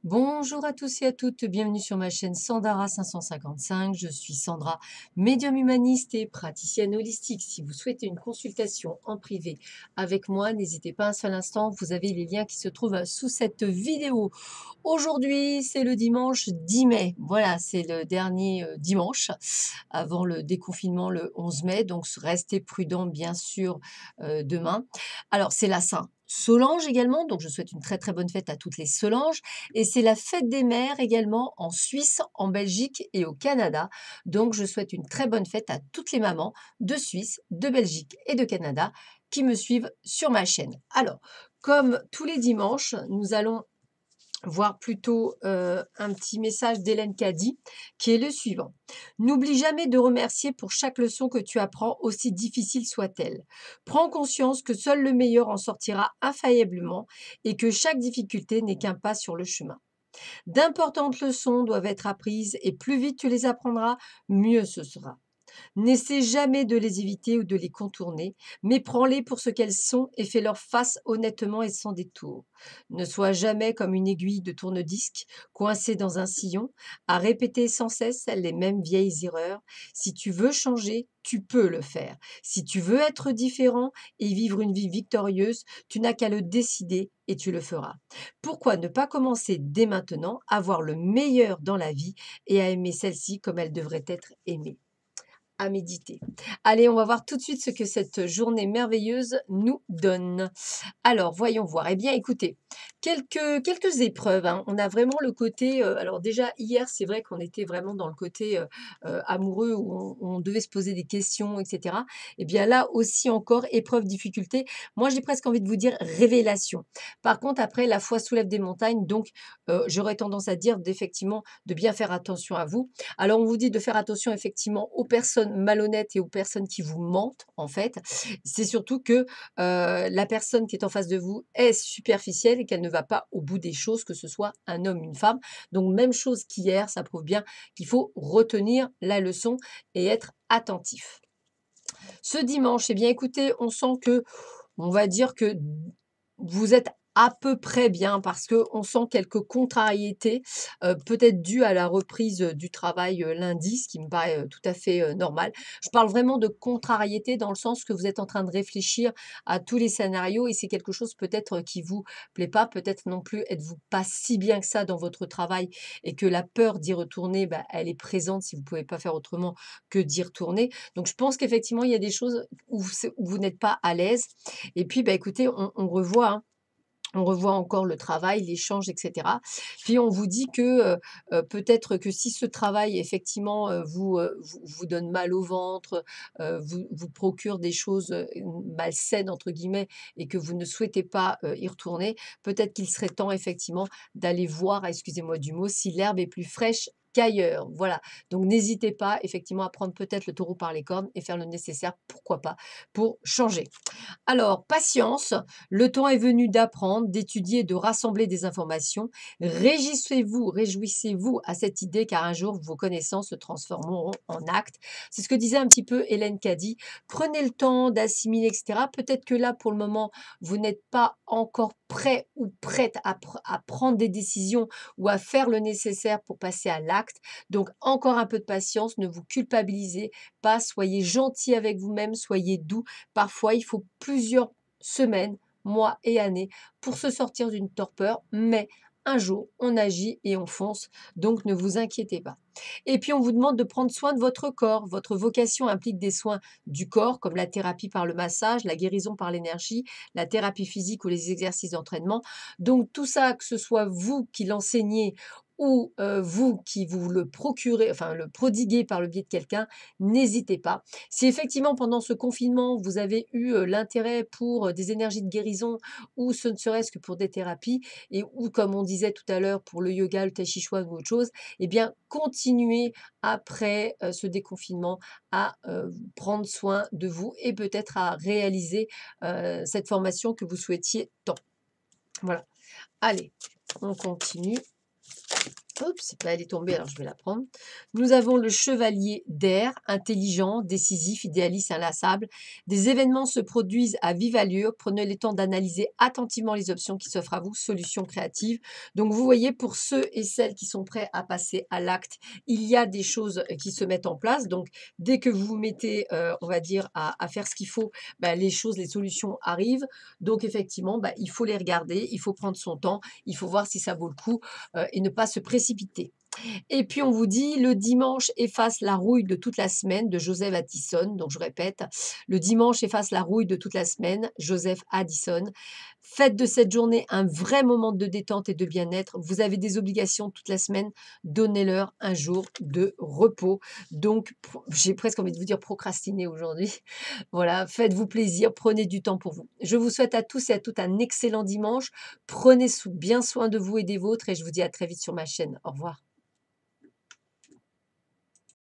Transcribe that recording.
Bonjour à tous et à toutes, bienvenue sur ma chaîne Sandara 555. Je suis Sandra, médium humaniste et praticienne holistique. Si vous souhaitez une consultation en privé avec moi, n'hésitez pas un seul instant, vous avez les liens qui se trouvent sous cette vidéo. Aujourd'hui, c'est le dimanche 10 mai. Voilà, c'est le dernier dimanche avant le déconfinement le 11 mai. Donc, restez prudents, bien sûr, demain. Alors, c'est la Saint-Solange également. Donc, je souhaite une très, très bonne fête à toutes les Solanges. Et c'est la fête des mères également en Suisse, en Belgique et au Canada. Donc, je souhaite une très bonne fête à toutes les mamans de Suisse, de Belgique et de Canada qui me suivent sur ma chaîne. Alors, comme tous les dimanches, nous allons voir plutôt un petit message d'Hélène Caddy qui est le suivant. N'oublie jamais de remercier pour chaque leçon que tu apprends, aussi difficile soit-elle. Prends conscience que seul le meilleur en sortira infailliblement et que chaque difficulté n'est qu'un pas sur le chemin. D'importantes leçons doivent être apprises et plus vite tu les apprendras, mieux ce sera. N'essaie jamais de les éviter ou de les contourner, mais prends-les pour ce qu'elles sont et fais-leur face honnêtement et sans détour. Ne sois jamais comme une aiguille de tourne-disque coincée dans un sillon, à répéter sans cesse les mêmes vieilles erreurs. Si tu veux changer, tu peux le faire. Si tu veux être différent et vivre une vie victorieuse, tu n'as qu'à le décider et tu le feras. Pourquoi ne pas commencer dès maintenant à voir le meilleur dans la vie et à aimer celle-ci comme elle devrait être aimée? À méditer. Allez, on va voir tout de suite ce que cette journée merveilleuse nous donne. Alors, voyons voir. Eh bien, écoutez, quelques épreuves, hein. On a vraiment le côté, alors déjà hier, c'est vrai qu'on était vraiment dans le côté, amoureux où on devait se poser des questions et cetera. Eh bien là aussi encore, épreuve, difficulté. Moi, j'ai presque envie de vous dire révélation. Par contre, après, la foi soulève des montagnes, donc j'aurais tendance à dire d'effectivement de bien faire attention à vous. Alors, on vous dit de faire attention effectivement aux personnes malhonnêtes et aux personnes qui vous mentent, en fait. C'est surtout que la personne qui est en face de vous est superficielle et qu'elle ne va pas au bout des choses, que ce soit un homme, une femme. Donc, même chose qu'hier, ça prouve bien qu'il faut retenir la leçon et être attentif. Ce dimanche, eh bien, écoutez, on sent que, on va dire que vous êtes à peu près bien parce qu'on sent quelques contrariétés, peut-être dues à la reprise, du travail, lundi, ce qui me paraît, tout à fait, normal. Je parle vraiment de contrariété dans le sens que vous êtes en train de réfléchir à tous les scénarios et c'est quelque chose peut-être, qui vous plaît pas. Peut-être non plus êtes-vous pas si bien que ça dans votre travail et que la peur d'y retourner, bah, elle est présente si vous pouvez pas faire autrement que d'y retourner. Donc je pense qu'effectivement, il y a des choses où vous n'êtes pas à l'aise et puis, bah, écoutez, on revoit, hein, on revoit encore le travail, l'échange et cetera. Puis on vous dit que, peut-être que si ce travail effectivement, vous donne mal au ventre, vous procure des choses, «malsaines» entre guillemets et que vous ne souhaitez pas, y retourner, peut-être qu'il serait temps effectivement d'aller voir, excusez-moi du mot, si l'herbe est plus fraîche qu'ailleurs. Voilà, donc n'hésitez pas effectivement à prendre peut-être le taureau par les cornes et faire le nécessaire, pourquoi pas, pour changer. Alors, patience, le temps est venu d'apprendre, d'étudier et de rassembler des informations. Réjouissez-vous à cette idée car un jour vos connaissances se transformeront en actes. C'est ce que disait un petit peu Hélène Caddy. Prenez le temps d'assimiler, etc. Peut-être que là, pour le moment, vous n'êtes pas encore prêt ou prête à prendre des décisions ou à faire le nécessaire pour passer à l'acte. Donc, encore un peu de patience, ne vous culpabilisez pas, soyez gentil avec vous-même, soyez doux. Parfois, il faut plusieurs semaines, mois et années pour se sortir d'une torpeur, mais un jour, on agit et on fonce, donc ne vous inquiétez pas. Et puis, on vous demande de prendre soin de votre corps. Votre vocation implique des soins du corps, comme la thérapie par le massage, la guérison par l'énergie, la thérapie physique ou les exercices d'entraînement. Donc, tout ça, que ce soit vous qui l'enseignez ou vous qui vous le procurez, enfin le prodiguez par le biais de quelqu'un, n'hésitez pas. Si effectivement pendant ce confinement, vous avez eu, l'intérêt pour, des énergies de guérison ou ce ne serait-ce que pour des thérapies et ou comme on disait tout à l'heure pour le yoga, le tai chi chuan ou autre chose, eh bien continuez après, ce déconfinement à, prendre soin de vous et peut-être à réaliser, cette formation que vous souhaitiez tant. Voilà. Allez, on continue. Oups, bah, elle est tombée, alors je vais la prendre. Nous avons le chevalier d'air, intelligent, décisif, idéaliste, inlassable. Des événements se produisent à vive allure. Prenez le temps d'analyser attentivement les options qui s'offrent à vous. Solutions créatives. Donc, vous voyez, pour ceux et celles qui sont prêts à passer à l'acte, il y a des choses qui se mettent en place. Donc, dès que vous vous mettez, on va dire, à faire ce qu'il faut, bah, les choses, les solutions arrivent. Donc, effectivement, bah, il faut les regarder, il faut prendre son temps, il faut voir si ça vaut le coup et ne pas se précipiter. Et puis on vous dit: «Le dimanche efface la rouille de toute la semaine» de Joseph Addison. Donc je répète: «Le dimanche efface la rouille de toute la semaine», Joseph Addison. Faites de cette journée un vrai moment de détente et de bien-être. Vous avez des obligations toute la semaine, donnez-leur un jour de repos. Donc j'ai presque envie de vous dire procrastinez aujourd'hui. Voilà, faites-vous plaisir, prenez du temps pour vous. Je vous souhaite à tous et à toutes un excellent dimanche. Prenez bien soin de vous et des vôtres et je vous dis à très vite sur ma chaîne. Au revoir.